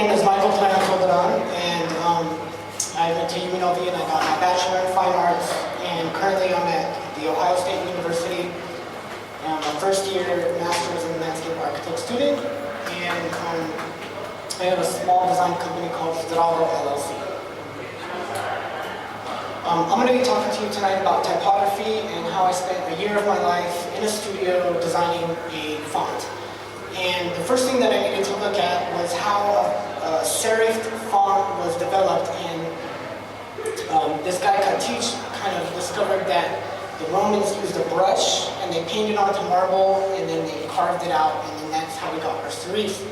name is Michael Todoran, and I went to UNLV and I got my Bachelor in Fine Arts, and currently I'm at the Ohio State University. I'm a first-year Master's in Landscape Architect student, and I have a small design company called Todoran LLC. I'm going to be talking to you tonight about typography and how I spent a year of my life in a studio designing a font. And the first thing that I needed to look at was how a serif font was developed, and this guy Katish kind of discovered that the Romans used a brush and they painted onto marble and then they carved it out, and then that's how we got our serif.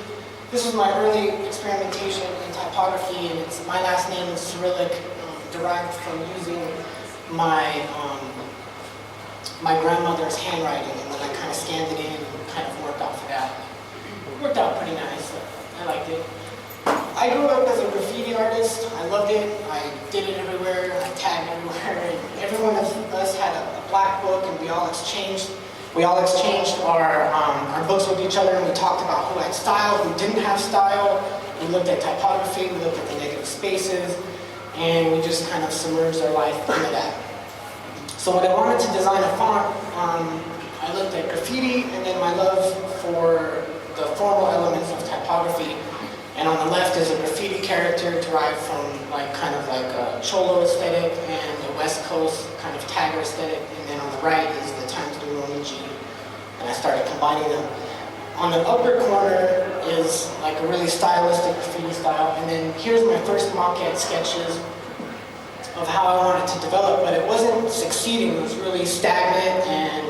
This was my early experimentation in typography, and my last name is Cyrillic, derived from using my my grandmother's handwriting, and then I kind of scanned it in and kind of worked off of that. It worked out pretty nice. I liked it. I grew up as a graffiti artist. I loved it. I did it everywhere. I tagged everywhere. And every one of us had a black book, and we all exchanged. our books with each other, and we talked about who had style, who didn't have style. We looked at typography. We looked at the negative spaces, and we just kind of submerged our life into that. So when I wanted to design a font, I looked at graffiti and then my love for the formal elements of typography. And on the left is a graffiti character derived from kind of like a Cholo aesthetic and the West Coast kind of tagger aesthetic. And then on the right is the Times New Roman G. And I started combining them. On the upper corner is like a really stylistic graffiti style. And then here's my first maquette sketches of how I wanted to develop, but it wasn't succeeding. It was really stagnant, and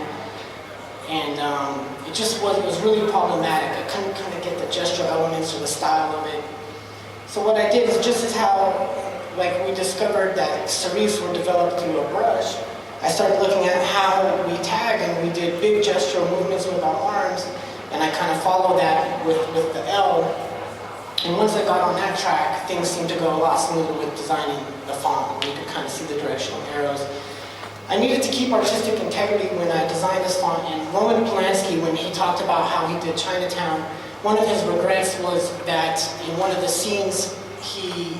it was really problematic. I couldn't kind of get the gestural elements or the style of it. So what I did is just as how we discovered that serifs were developed through a brush, I started looking at how we tagged, and we did big gestural movements with our arms, and I kind of followed that with the L. And once I got on that track, things seemed to go a lot smoother with designing the font. You could kind of see the directional arrows. I needed to keep artistic integrity when I designed this font, and Roman Polanski, when he talked about how he did Chinatown, one of his regrets was that in one of the scenes he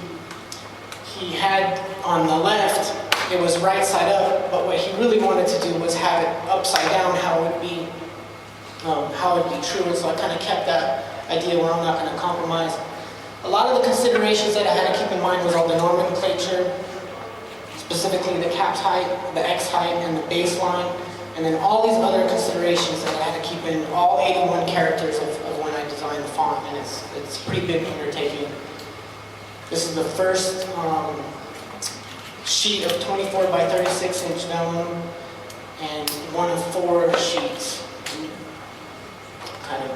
had on the left, it was right side up, but what he really wanted to do was have it upside down, how it would be true, and so I kind of kept that idea where I'm not going to compromise. A lot of the considerations that I had to keep in mind was all the nomenclature, specifically the caps height, the X height, and the baseline, and then all these other considerations that I had to keep in, all 81 characters of when I designed the font, and it's a pretty big undertaking. This is the first sheet of 24 by 36 inch vellum, and one of 4 sheets. Kind of.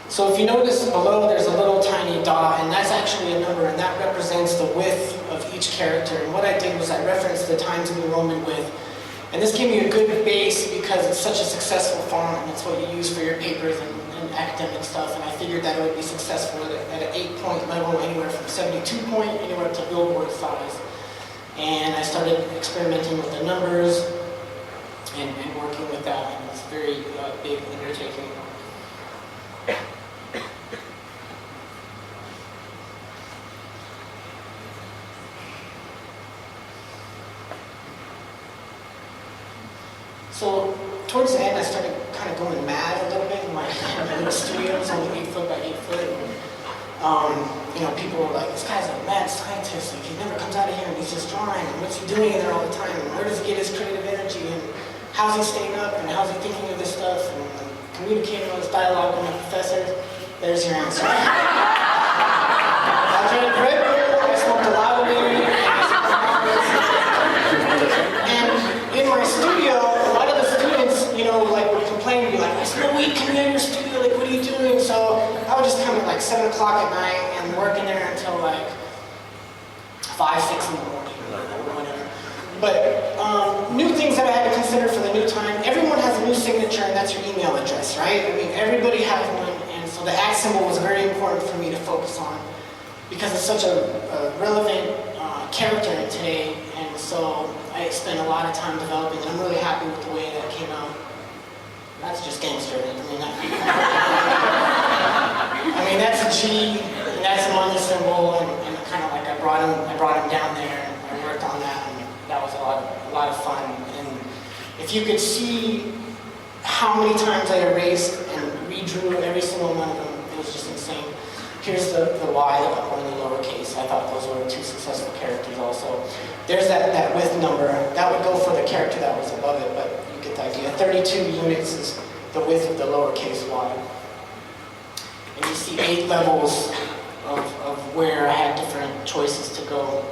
So if you notice below, there's a little tiny dot, and that's actually a number, and that represents the width of each character. And what I did was I referenced the Times New Roman width. And this gave me a good base because it's such a successful font, and it's what you use for your papers and academic stuff. And I figured that it would be successful at an 8-point level, anywhere from 72 point, anywhere to billboard size. And I started experimenting with the numbers and working with that, and it's a very big undertaking. So towards the end, I started kind of going mad a little bit in my little studio. It's only 8 foot by 8 foot. People were like, "This guy's a mad scientist. He never comes out of here and he's just drawing. And what's he doing in there all the time? And where does he get his creative energy? And how's he staying up? And how's he thinking of this stuff? And communicating all this dialogue with my professors?" There's your answer. I drank Red Bull. I smoked a lot of weed. And in my studio, a lot of the students, would complain and be like, "I smell weed coming out of your studio, what are you doing?" So I would just come at 7 o'clock at night and work in there until 5, 6 in the morning, or whatever. But new things that I had to consider for the new time, everyone has a new signature, and that's your email address, right? I mean, everybody has one, and so the @ symbol was very important for me to focus on because it's such a relevant character today, and so I spent a lot of time developing, and I'm really happy with the way That's just gangster. I mean, that's a G, and that's a money symbol, and kind of like I brought him down there, and I worked on that, and that was a lot of fun. And if you could see how many times I erased and redrew every single one of them, it was just insane. Here's the Y, the upper and the lowercase. I thought those were two successful characters also. There's that width number. That would go for the character that was above it, but you get the idea. 32 units is the width of the lowercase y. And you see 8 levels of where I had different choices to go.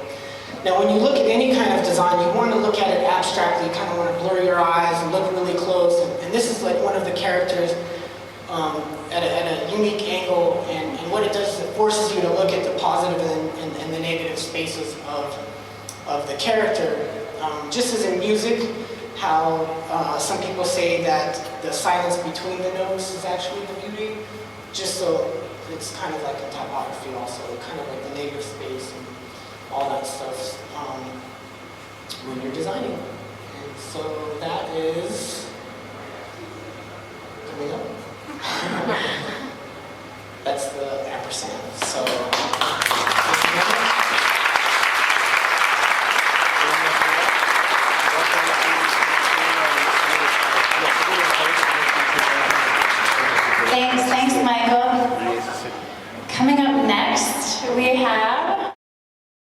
Now when you look at any kind of design, you want to look at it abstractly. You kind of want to blur your eyes and look really close. And this is like one of the characters at a unique angle, and what it does is it forces you to look at the positive and the negative spaces of the character. Just as in music, how some people say that the silence between the notes is actually the beauty, just so it's kind of like in typography also, kind of like the negative space and all that stuff when you're designing. And so that is coming up. That's the ampersand. So